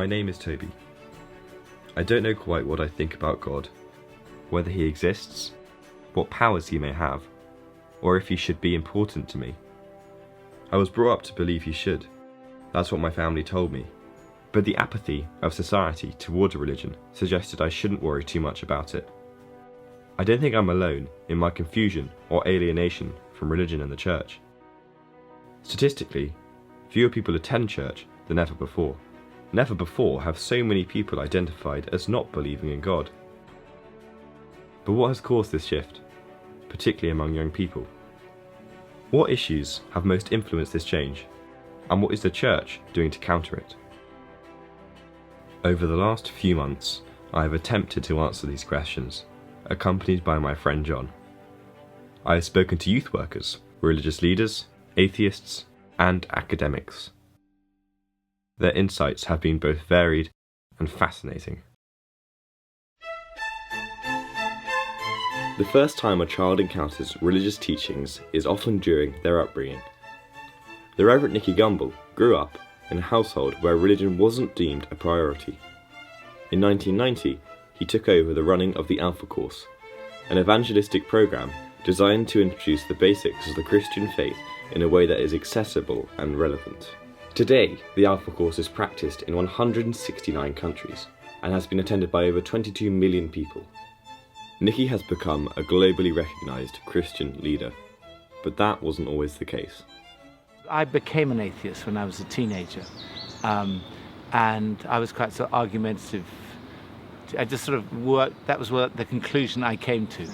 My name is Toby. I don't know quite what I think about God, whether he exists, what powers he may have, or if he should be important to me. I was brought up to believe he should. That's what my family told me. But the apathy of society towards religion suggested I shouldn't worry too much about it. I don't think I'm alone in my confusion or alienation from religion and the church. Statistically, fewer people attend church than ever before. Never before have so many people identified as not believing in God. But what has caused this shift, particularly among young people? What issues have most influenced this change, and what is the church doing to counter it? Over the last few months, I have attempted to answer these questions, accompanied by my friend John. I have spoken to youth workers, religious leaders, atheists, and academics. Their insights have been both varied and fascinating. The first time a child encounters religious teachings is often during their upbringing. The Reverend Nicky Gumbel grew up in a household where religion wasn't deemed a priority. In 1990, he took over the running of the Alpha Course, an evangelistic program designed to introduce the basics of the Christian faith in a way that is accessible and relevant. Today, the Alpha Course is practiced in 169 countries and has been attended by over 22 million people. Nicky has become a globally recognised Christian leader, but that wasn't always the case. I became an atheist when I was a teenager, and I was quite sort of argumentative. I just sort of worked, that was the conclusion I came to.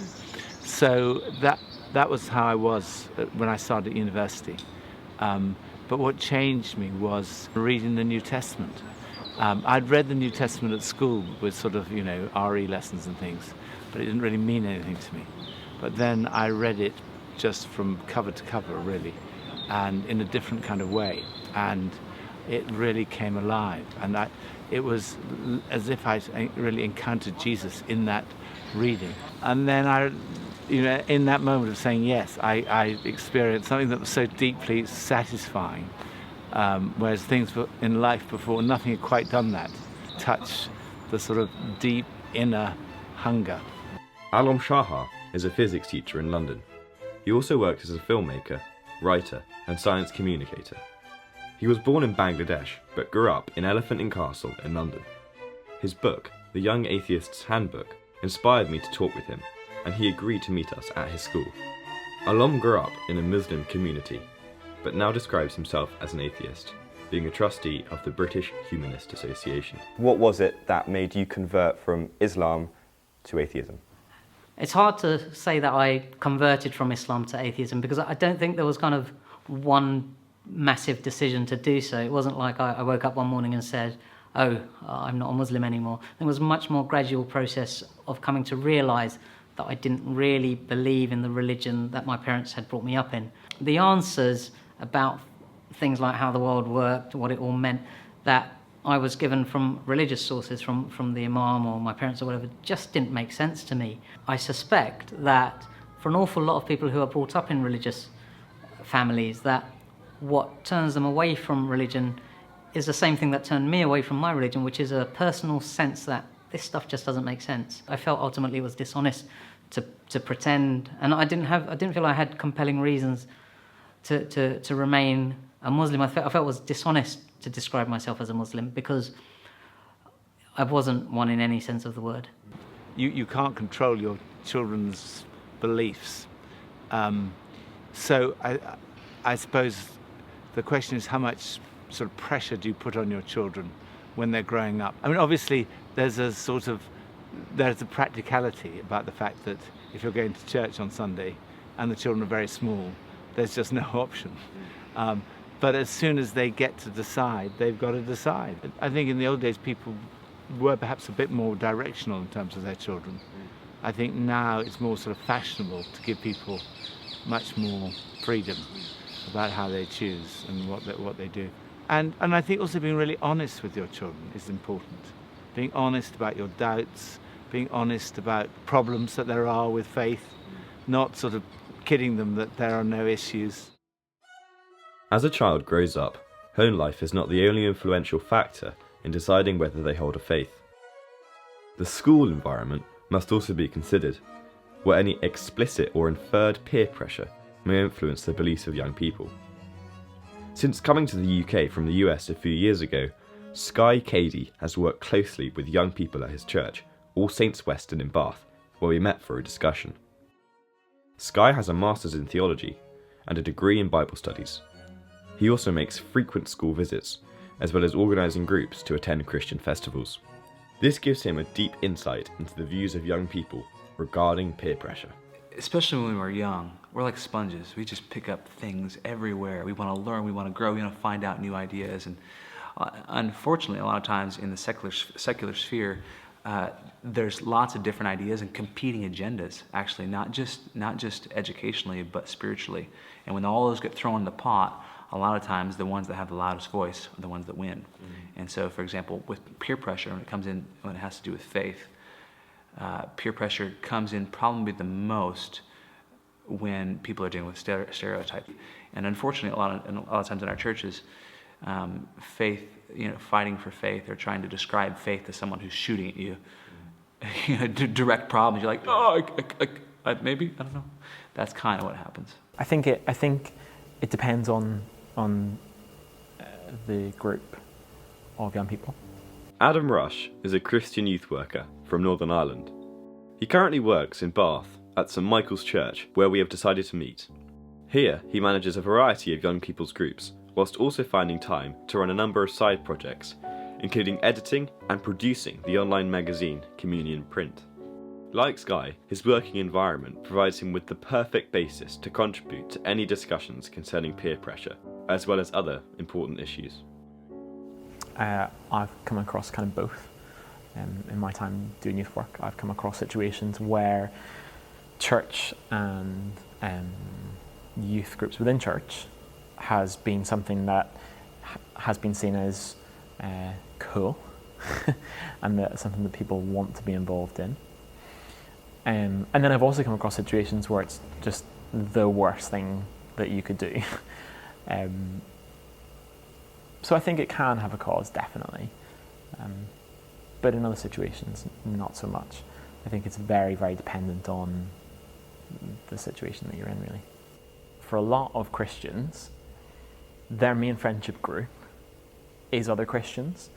So that was how I was when I started at university. But what changed me was reading the New Testament. I'd read the New Testament at school with sort of, RE lessons and things, but it didn't really mean anything to me. But then I read it just from cover to cover, really, and in a different kind of way. And it really came alive. And it was as if I really encountered Jesus in that reading. And then in that moment of saying yes, I experienced something that was so deeply satisfying, whereas things in life before, nothing had quite done that. Touch the sort of deep inner hunger. ALOM SHAHA is a physics teacher in London. He also works as a filmmaker, writer, and science communicator. He was born in Bangladesh, but grew up in Elephant and Castle in London. His book, The Young Atheist's Handbook, inspired me to talk with him, and he agreed to meet us at his school. ALOM grew up in a Muslim community, but now describes himself as an atheist, being a trustee of the British Humanist Association. What was it that made you convert from Islam to atheism? It's hard to say that I converted from Islam to atheism because I don't think there was kind of one massive decision to do so. It wasn't like I woke up one morning and said, oh, I'm not a Muslim anymore. It was a much more gradual process of coming to realise that I didn't really believe in the religion that my parents had brought me up in. The answers about things like how the world worked, what it all meant, that I was given from religious sources, from the imam or my parents or whatever, just didn't make sense to me. I suspect that for an awful lot of people who are brought up in religious families, that what turns them away from religion is the same thing that turned me away from my religion, which is a personal sense that this stuff just doesn't make sense. I felt ultimately it was dishonest to pretend, and I didn't feel I had compelling reasons to remain a Muslim. I felt it was dishonest to describe myself as a Muslim because I wasn't one in any sense of the word. You can't control your children's beliefs. So I suppose the question is how much sort of pressure do you put on your children when they're growing up? I mean, obviously there's a practicality about the fact that if you're going to church on Sunday and the children are very small, there's just no option. But as soon as they get to decide, they've got to decide. I think in the old days people were perhaps a bit more directional in terms of their children. I think now it's more sort of fashionable to give people much more freedom about how they choose and what they do. And I think also being really honest with your children is important. Being honest about your doubts, being honest about problems that there are with faith, not sort of kidding them that there are no issues. As a child grows up, home life is not the only influential factor in deciding whether they hold a faith. The school environment must also be considered, where any explicit or inferred peer pressure may influence the beliefs of young people. Since coming to the UK from the US a few years ago, CADY has worked closely with young people at his church, All Saints Weston in Bath, where we met for a discussion. Sky has a Master's in Theology and a degree in Bible Studies. He also makes frequent school visits, as well as organising groups to attend Christian festivals. This gives him a deep insight into the views of young people regarding peer pressure. Especially when we're young, we're like sponges. We just pick up things everywhere. We want to learn, we want to grow, we want to find out new ideas. And unfortunately, a lot of times in the secular sphere, there's lots of different ideas and competing agendas, actually, not just educationally, but spiritually. And when all those get thrown in the pot, a lot of times the ones that have the loudest voice are the ones that win. And so, for example, with peer pressure, when it has to do with faith, peer pressure comes in probably the most when people are dealing with stereotypes. And unfortunately, a lot of times in our churches, faith, fighting for faith or trying to describe faith as someone who's shooting at you, direct problems. You're like, oh, maybe, I don't know. That's kind of what happens. I think it depends on the group of young people. Adam Rush is a Christian youth worker from Northern Ireland. He currently works in Bath at St Michael's Church, where we have decided to meet. Here, he manages a variety of young people's groups, whilst also finding time to run a number of side projects, including editing and producing the online magazine Communion Print. Like Sky, his working environment provides him with the perfect basis to contribute to any discussions concerning peer pressure, as well as other important issues. I've come across kind of both. In my time doing youth work, I've come across situations where church and youth groups within church has been something that has been seen as cool and that something that people want to be involved in. And then I've also come across situations where it's just the worst thing that you could do. So I think it can have a cause, definitely. But in other situations, not so much. I think it's very, very dependent on the situation that you're in, really. For a lot of Christians, their main friendship group is other Christians.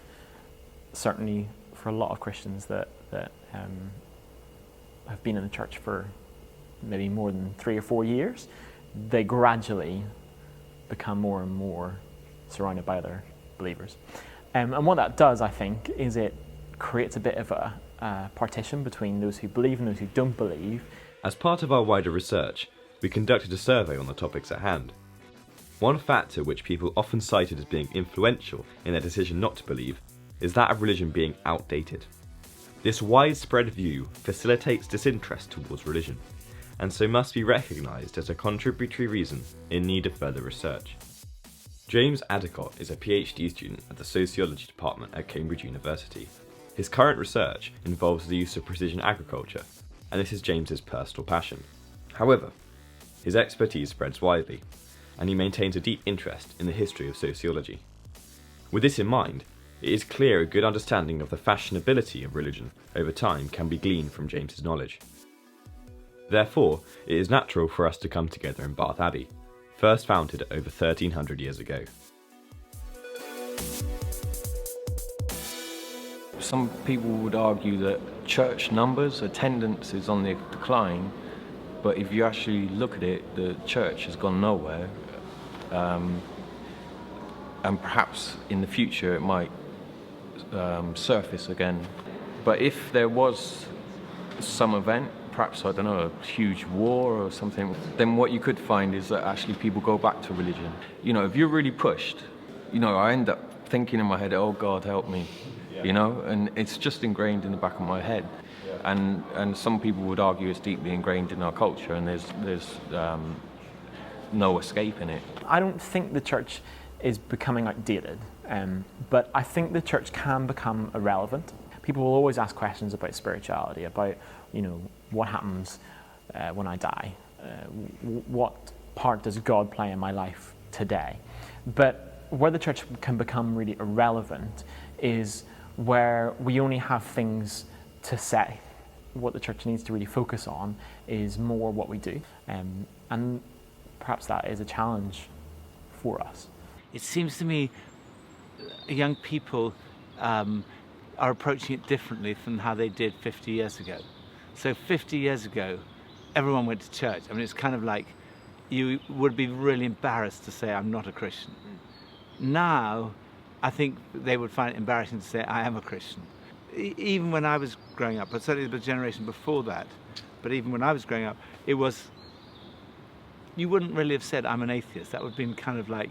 Certainly for a lot of Christians that have been in the church for maybe more than 3 or 4 years, they gradually become more and more surrounded by other believers. And what that does, I think, is it creates a bit of a partition between those who believe and those who don't believe. As part of our wider research, we conducted a survey on the topics at hand. One factor which people often cited as being influential in their decision not to believe is that of religion being outdated. This widespread view facilitates disinterest towards religion, and so must be recognised as a contributory reason in need of further research. James Addicott is a PhD student at the Sociology Department at Cambridge University. His current research involves the use of precision agriculture, and this is James's personal passion. However, his expertise spreads widely, and he maintains a deep interest in the history of sociology. With this in mind, it is clear a good understanding of the fashionability of religion over time can be gleaned from James's knowledge. Therefore, it is natural for us to come together in Bath Abbey, first founded over 1300 years ago. Some people would argue that church numbers, attendance is on the decline, but if you actually look at it, the church has gone nowhere. And perhaps in the future it might surface again. But if there was some event, perhaps, I don't know, a huge war or something, then what you could find is that actually people go back to religion. If you're really pushed, I end up thinking in my head, oh God, help me, and it's just ingrained in the back of my head. And some people would argue it's deeply ingrained in our culture, and there's no escaping it. I don't think the church is becoming outdated, but I think the church can become irrelevant. People will always ask questions about spirituality, about what happens when I die, what part does God play in my life today. But where the church can become really irrelevant is where we only have things to say. What the church needs to really focus on is more what we do. And perhaps that is a challenge for us. It seems to me young people are approaching it differently from how they did 50 years ago. So 50 years ago, everyone went to church. I mean, it's kind of like you would be really embarrassed to say, I'm not a Christian. Now, I think they would find it embarrassing to say, I am a Christian. Even when I was growing up, but certainly the generation before that, but even when I was growing up, it was, you wouldn't really have said, I'm an atheist. That would have been kind of like,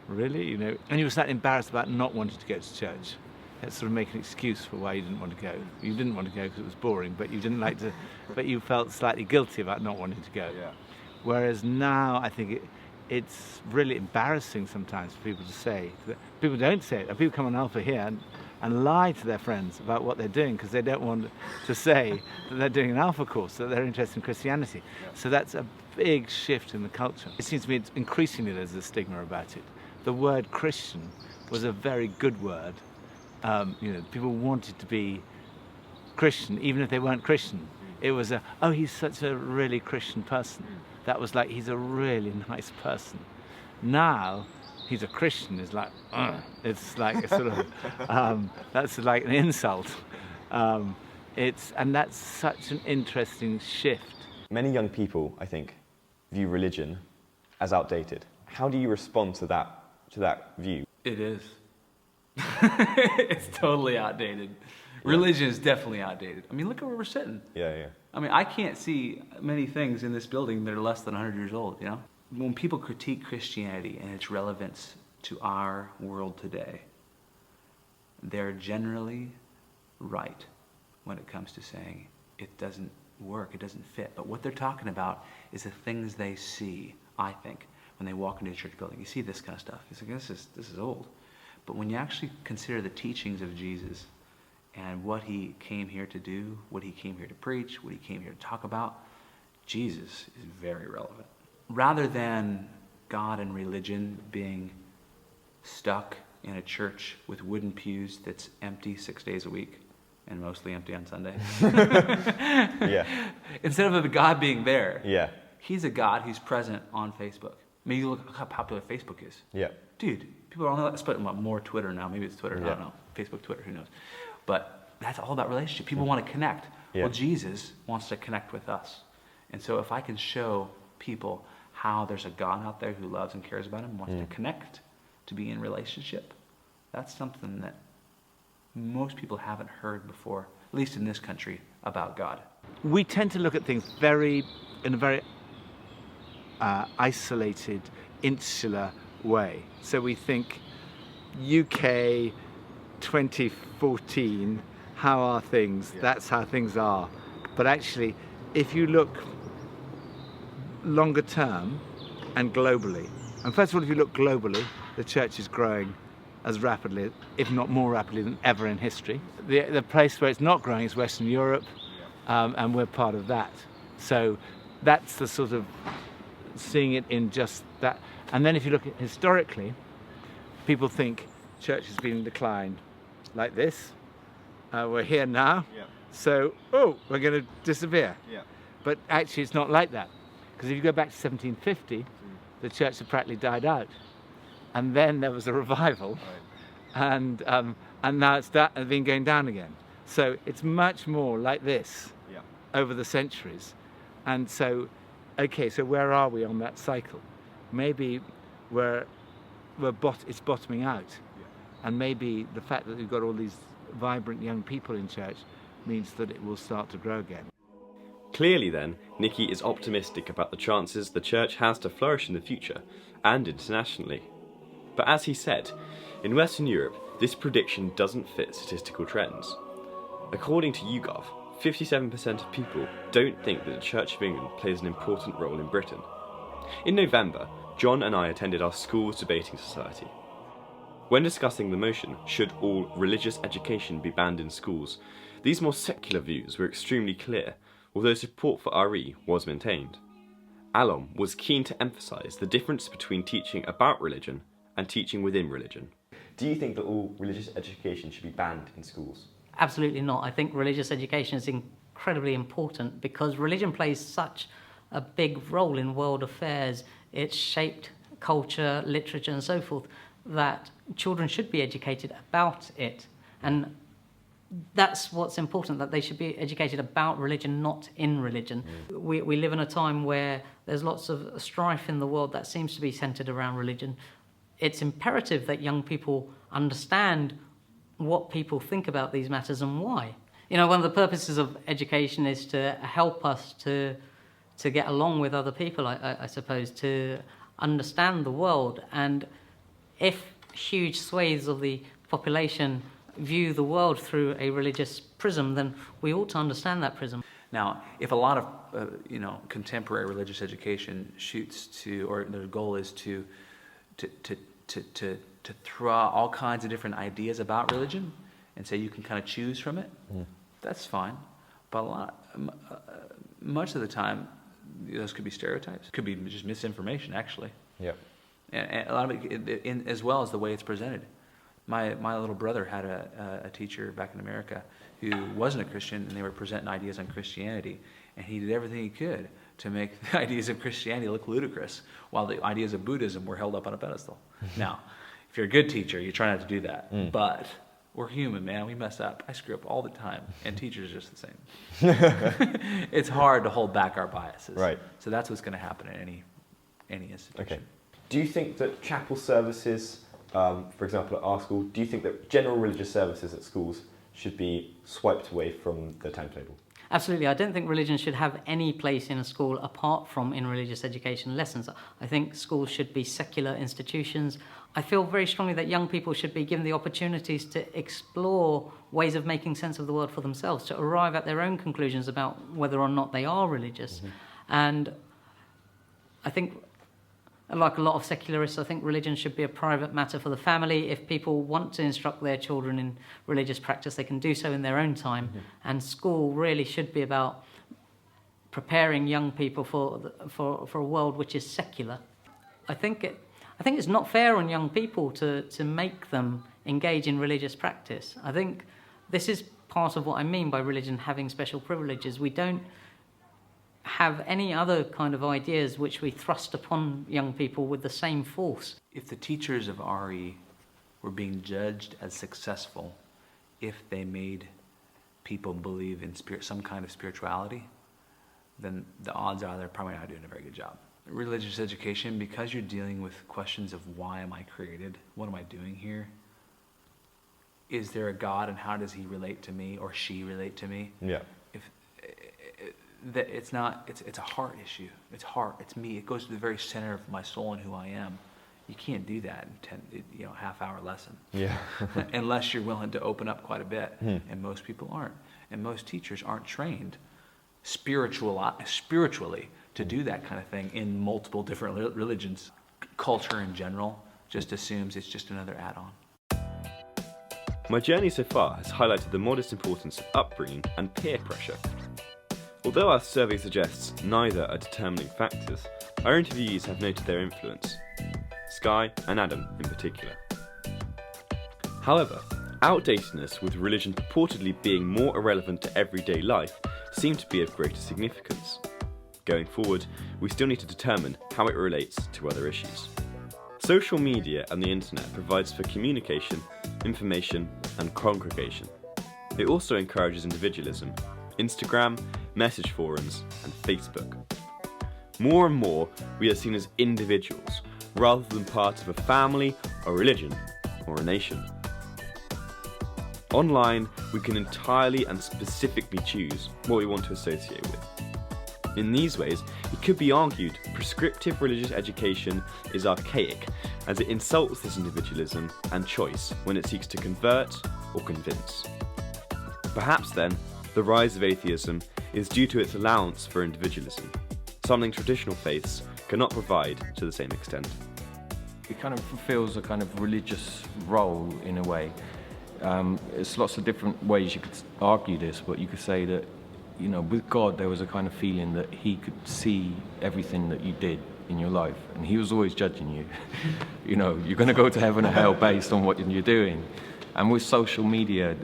really, you know? And you were slightly embarrassed about not wanting to go to church. That's sort of make an excuse for why you didn't want to go. You didn't want to go because it was boring, but you didn't like to, but you felt slightly guilty about not wanting to go. Yeah. Whereas now, I think it's really embarrassing sometimes for people to say. People don't say it. People come on Alpha here and lie to their friends about what they're doing because they don't want to say that they're doing an Alpha course, that they're interested in Christianity. Yeah. So that's a big shift in the culture. It seems to me increasingly there's a stigma about it. The word Christian was a very good word. You know, people wanted to be Christian, even if they weren't Christian. It was oh, he's such a really Christian person. That was like, he's a really nice person. Now, he's a Christian is like, it's like a sort of, that's like an insult. And that's such an interesting shift. Many young people, I think, view religion as outdated. How do you respond to that view? It is. It's totally outdated. Yeah. Religion is definitely outdated. I mean, look at where we're sitting. Yeah, yeah. I mean, I can't see many things in this building that are less than 100 years old, you know? When people critique Christianity and its relevance to our world today, they're generally right when it comes to saying it doesn't work, it doesn't fit. But what they're talking about is the things they see, I think, when they walk into a church building. You see this kind of stuff. It's like, this is old. But when you actually consider the teachings of Jesus and what he came here to do, what he came here to preach, what he came here to talk about, Jesus is very relevant. Rather than God and religion being stuck in a church with wooden pews that's empty 6 days a week and mostly empty on Sunday. Yeah. Instead of a God being there, yeah, he's a God who's present on Facebook. Maybe you look how popular Facebook is. Yeah. Dude, people are on that, but more Twitter now. Maybe it's Twitter. Yeah. I don't know. Facebook, Twitter, who knows? But that's all about relationship. People want to connect. Yeah. Well, Jesus wants to connect with us. And so if I can show people how there's a God out there who loves and cares about them, wants to connect, to be in relationship, that's something that most people haven't heard before, at least in this country, about God. We tend to look at things in a very isolated, insular way. So we think UK 2014, how are things? Yeah. That's how things are. But actually, if you look longer term and globally, and first of all, if you look globally, the church is growing as rapidly, if not more rapidly than ever in history. The place where it's not growing is Western Europe, and we're part of that. So that's the sort of seeing it in just that. And then if you look at historically, people think church has been in decline like this. We're here now, so, we're going to disappear. Yeah. But actually it's not like that. Because if you go back to 1750, the church had practically died out. And then there was a revival, and now it's been going down again. So it's much more like this over the centuries. And so, okay, so where are we on that cycle? Maybe it's bottoming out. And maybe the fact that we've got all these vibrant young people in church means that it will start to grow again. Clearly then, Nicky is optimistic about the chances the church has to flourish in the future, and internationally. But as he said, in Western Europe, this prediction doesn't fit statistical trends. According to YouGov, 57% of people don't think that the Church of England plays an important role in Britain. In November, John and I attended our school's debating society. When discussing the motion, should all religious education be banned in schools, these more secular views were extremely clear, although support for RE was maintained. ALOM was keen to emphasise the difference between teaching about religion and teaching within religion. Do you think that all religious education should be banned in schools? Absolutely not. I think religious education is incredibly important because religion plays such a big role in world affairs. It's shaped culture, literature and so forth, that children should be educated about it. And that's what's important, that they should be educated about religion, not in religion. We live in a time where there's lots of strife in the world that seems to be centered around religion. It's imperative that young people understand what people think about these matters and why. You know, one of the purposes of education is to help us to get along with other people, I suppose, to understand the world. And if huge swathes of the population view the world through a religious prism, then we ought to understand that prism. Now, if a lot of contemporary religious education shoots to, or their goal is to throw out all kinds of different ideas about religion and say you can kind of choose from it, that's fine. But much of the time, those could be stereotypes. Could be just misinformation, actually. Yep. And a lot of it, as well as the way it's presented. My little brother had a teacher back in America who wasn't a Christian, and they were presenting ideas on Christianity, and he did everything he could to make the ideas of Christianity look ludicrous, while the ideas of Buddhism were held up on a pedestal. Now, if you're a good teacher, you try not to do that, but we're human, man. We mess up. I screw up all the time, and teachers are just the same. It's hard to hold back our biases. Right. So that's what's going to happen in any institution. Okay. Do you think that chapel services, for example, at our school, do you think that general religious services at schools should be swiped away from the timetable? Absolutely. I don't think religion should have any place in a school apart from in religious education lessons. I think schools should be secular institutions. I feel very strongly that young people should be given the opportunities to explore ways of making sense of the world for themselves, to arrive at their own conclusions about whether or not they are religious. And I think, like a lot of secularists, I think religion should be a private matter for the family. If people want to instruct their children in religious practice, they can do so in their own time. And school really should be about preparing young people for a world which is secular. I think it's not fair on young people to make them engage in religious practice. I think this is part of what I mean by religion having special privileges. We don't have any other kind of ideas which we thrust upon young people with the same force. If the teachers of RE were being judged as successful if they made people believe in some kind of spirituality, then the odds are they're probably not doing a very good job. Religious education, because you're dealing with questions of why am I created, what am I doing here, is there a God and how does he relate to me or she relate to me? Yeah. That it's a heart issue. It's heart. It's me. It goes to the very center of my soul and who I am. You can't do that in half-hour lesson. Yeah. Unless you're willing to open up quite a bit, and most people aren't. And most teachers aren't trained spiritually to do that kind of thing in multiple different religions. Culture in general just assumes it's just another add-on. My journey so far has highlighted the modest importance of upbringing and peer pressure. Although our survey suggests neither are determining factors, our interviewees have noted their influence, Skye and Adam in particular. However, outdatedness with religion purportedly being more irrelevant to everyday life seemed to be of greater significance. Going forward, we still need to determine how it relates to other issues. Social media and the internet provides for communication, information and congregation. It also encourages individualism. Instagram, message forums and Facebook. More and more, we are seen as individuals, rather than part of a family, a religion, or a nation. Online, we can entirely and specifically choose what we want to associate with. In these ways, it could be argued prescriptive religious education is archaic, as it insults this individualism and choice when it seeks to convert or convince. Perhaps then, the rise of atheism is due to its allowance for individualism, something traditional faiths cannot provide to the same extent. It kind of fulfills a kind of religious role in a way. There's lots of different ways you could argue this, but you could say that, with God there was a kind of feeling that he could see everything that you did in your life, and he was always judging you. You know, you're going to go to heaven or hell based on what you're doing. And with social media,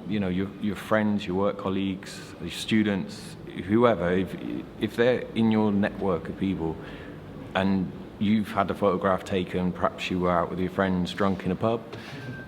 you know, your friends, your work colleagues, your students, whoever, if they're in your network of people and you've had a photograph taken, perhaps you were out with your friends drunk in a pub,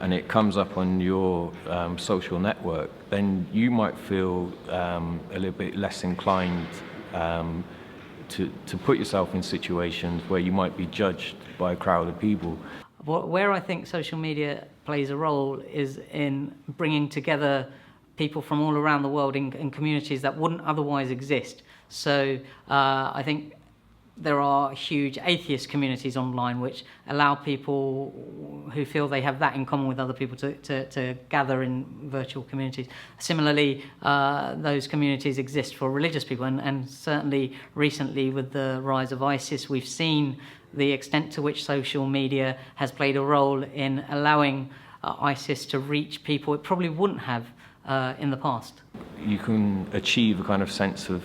and it comes up on your social network, then you might feel a little bit less inclined to put yourself in situations where you might be judged by a crowd of people. Where I think social media plays a role is in bringing together people from all around the world in communities that wouldn't otherwise exist. So I think there are huge atheist communities online which allow people who feel they have that in common with other people to gather in virtual communities. Similarly, those communities exist for religious people, and certainly recently with the rise of ISIS, we've seen the extent to which social media has played a role in allowing ISIS to reach people it probably wouldn't have in the past. You can achieve a kind of sense of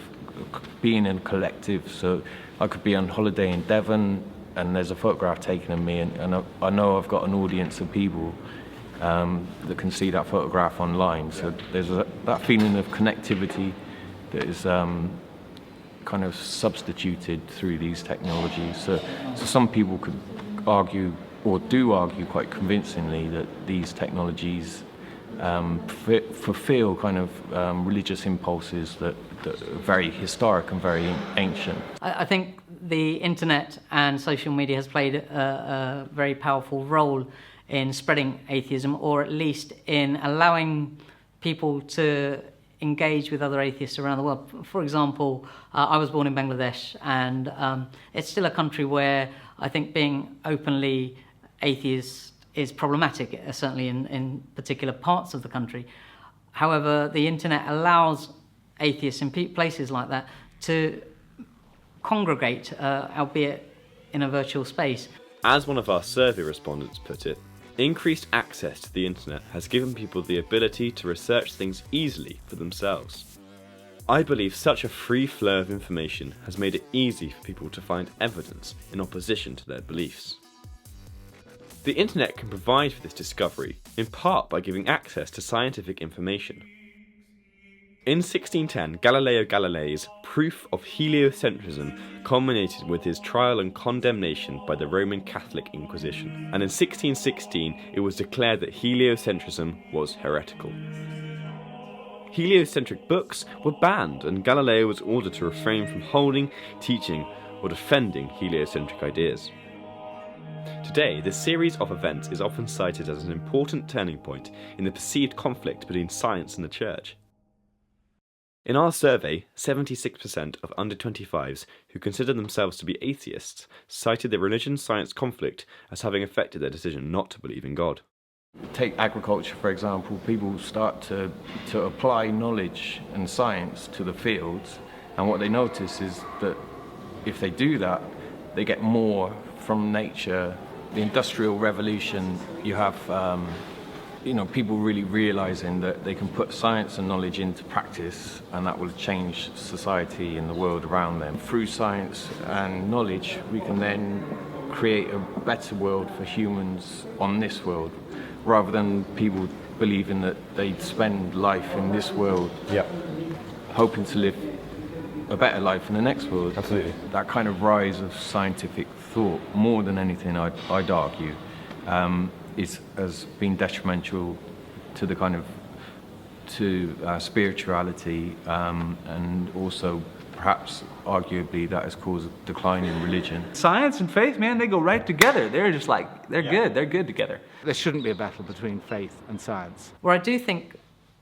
being in a collective. So I could be on holiday in Devon and there's a photograph taken of me, and I know I've got an audience of people that can see that photograph online. So there's that feeling of connectivity that is kind of substituted through these technologies. So some people could argue, or do argue quite convincingly, that these technologies fulfill kind of religious impulses that are very historic and very ancient. I think the internet and social media has played a very powerful role in spreading atheism, or at least in allowing people to engage with other atheists around the world. For example, I was born in Bangladesh, and it's still a country where I think being openly atheist is problematic, certainly in particular parts of the country. However, the internet allows atheists in places like that to congregate, albeit in a virtual space. As one of our survey respondents put it, increased access to the internet has given people the ability to research things easily for themselves. I believe such a free flow of information has made it easy for people to find evidence in opposition to their beliefs. The internet can provide for this discovery, in part by giving access to scientific information. In 1610, Galileo Galilei's proof of heliocentrism culminated with his trial and condemnation by the Roman Catholic Inquisition, and in 1616 it was declared that heliocentrism was heretical. Heliocentric books were banned, and Galileo was ordered to refrain from holding, teaching, or defending heliocentric ideas. Today, this series of events is often cited as an important turning point in the perceived conflict between science and the church. In our survey, 76% of under 25s who consider themselves to be atheists cited the religion-science conflict as having affected their decision not to believe in God. Take agriculture, for example. People start to apply knowledge and science to the fields, and what they notice is that if they do that, they get more from nature. The Industrial Revolution, you have people really realizing that they can put science and knowledge into practice, and that will change society and the world around them. Through science and knowledge, we can then create a better world for humans on this world, rather than people believing that they'd spend life in this world hoping to live a better life in the next world. Absolutely. That kind of rise of scientific thought, more than anything, I'd argue, has been detrimental to the kind of spirituality, and also perhaps arguably that has caused a decline in religion. Science and faith, man, they go right together. They're just like, they're good together. There shouldn't be a battle between faith and science. Where I do think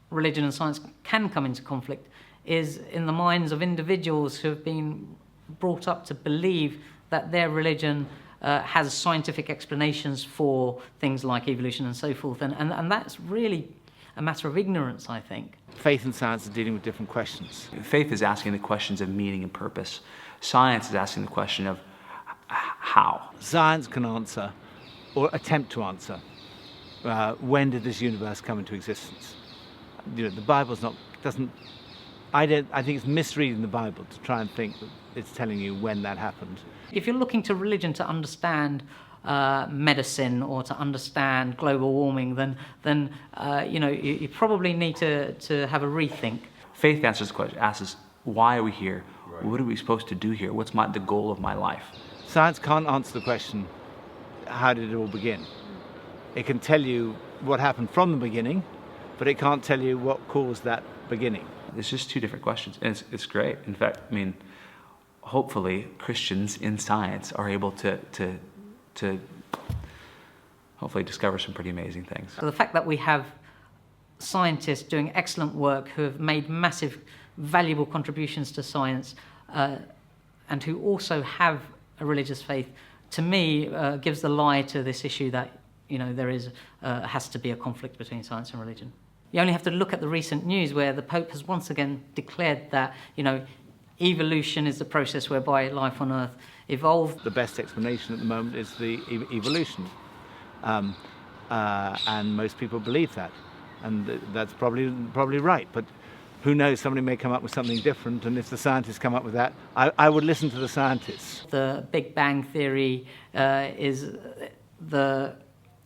religion and science can come into conflict is in the minds of individuals who have been brought up to believe that their religion has scientific explanations for things like evolution and so forth, and that's really a matter of ignorance, I think. Faith and science are dealing with different questions. Faith is asking the questions of meaning and purpose. Science is asking the question of how. Science can answer, or attempt to answer, when did this universe come into existence? You know, the Bible doesn't I think it's misreading the Bible to try and think that it's telling you when that happened. If you're looking to religion to understand medicine or to understand global warming, then you probably need to have a rethink. Faith answers the question, asks us, why are we here? Right. What are we supposed to do here? What's the goal of my life? Science can't answer the question, how did it all begin? It can tell you what happened from the beginning, but it can't tell you what caused that beginning. It's just two different questions, and it's great. In fact, I mean, hopefully Christians in science are able to hopefully discover some pretty amazing things. So the fact that we have scientists doing excellent work who have made massive, valuable contributions to science and who also have a religious faith, to me, gives the lie to this issue that there has to be a conflict between science and religion. You only have to look at the recent news where the Pope has once again declared that, evolution is the process whereby life on Earth evolved. The best explanation at the moment is the evolution. And most people believe that. And that's probably right. But who knows, somebody may come up with something different, and if the scientists come up with that, I would listen to the scientists. The Big Bang Theory is the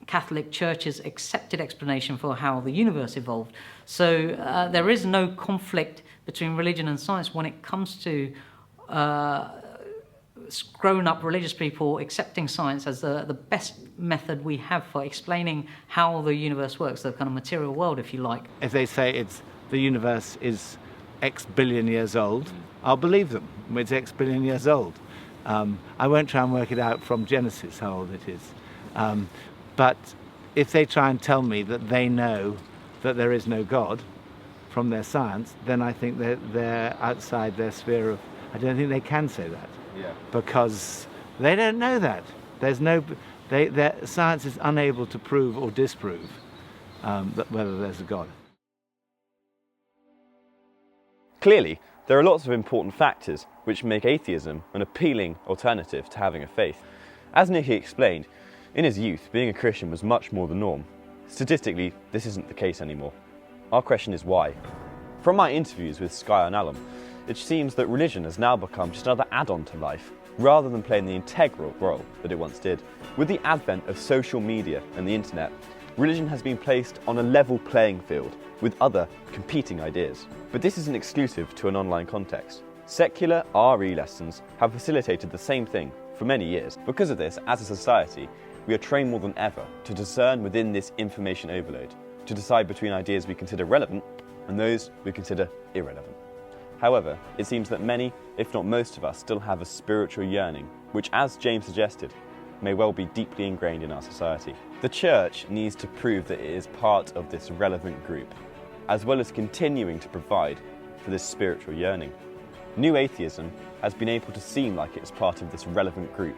Catholic Church's accepted explanation for how the universe evolved. So there is no conflict between religion and science when it comes to grown-up religious people accepting science as the best method we have for explaining how the universe works, the kind of material world, if you like. If they say the universe is X billion years old, I'll believe them. It's X billion years old. I won't try and work it out from Genesis how old it is. But if they try and tell me that they know that there is no God from their science, then I think they're outside their sphere of... I don't think they can say that. Yeah. Because they don't know that. Their science is unable to prove or disprove whether there's a God. Clearly, there are lots of important factors which make atheism an appealing alternative to having a faith. As Nicky explained, in his youth, being a Christian was much more the norm. Statistically, this isn't the case anymore. Our question is why? From my interviews with Skye and ALOM, it seems that religion has now become just another add-on to life, rather than playing the integral role that it once did. With the advent of social media and the internet, religion has been placed on a level playing field with other competing ideas. But this isn't exclusive to an online context. Secular RE lessons have facilitated the same thing for many years. Because of this, as a society, we are trained more than ever to discern within this information overload, to decide between ideas we consider relevant and those we consider irrelevant. However, it seems that many, if not most of us, still have a spiritual yearning, which, as James suggested, may well be deeply ingrained in our society. The Church needs to prove that it is part of this relevant group, as well as continuing to provide for this spiritual yearning. New atheism has been able to seem like it is part of this relevant group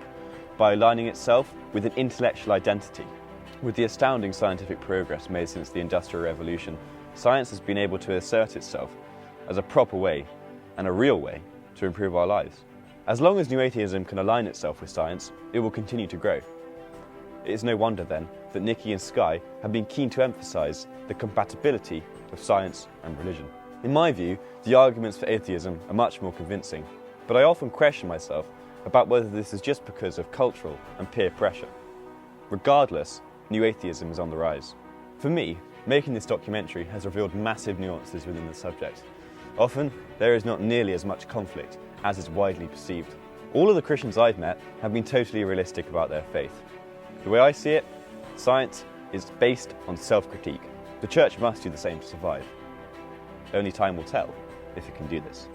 by aligning itself with an intellectual identity. With the astounding scientific progress made since the Industrial Revolution, science has been able to assert itself as a proper way and a real way to improve our lives. As long as new atheism can align itself with science, it will continue to grow. It is no wonder then that Nicky and Skye have been keen to emphasise the compatibility of science and religion. In my view, the arguments for atheism are much more convincing, but I often question myself about whether this is just because of cultural and peer pressure. Regardless, new atheism is on the rise. For me, making this documentary has revealed massive nuances within the subject. Often, there is not nearly as much conflict as is widely perceived. All of the Christians I've met have been totally realistic about their faith. The way I see it, science is based on self-critique. The Church must do the same to survive. Only time will tell if it can do this.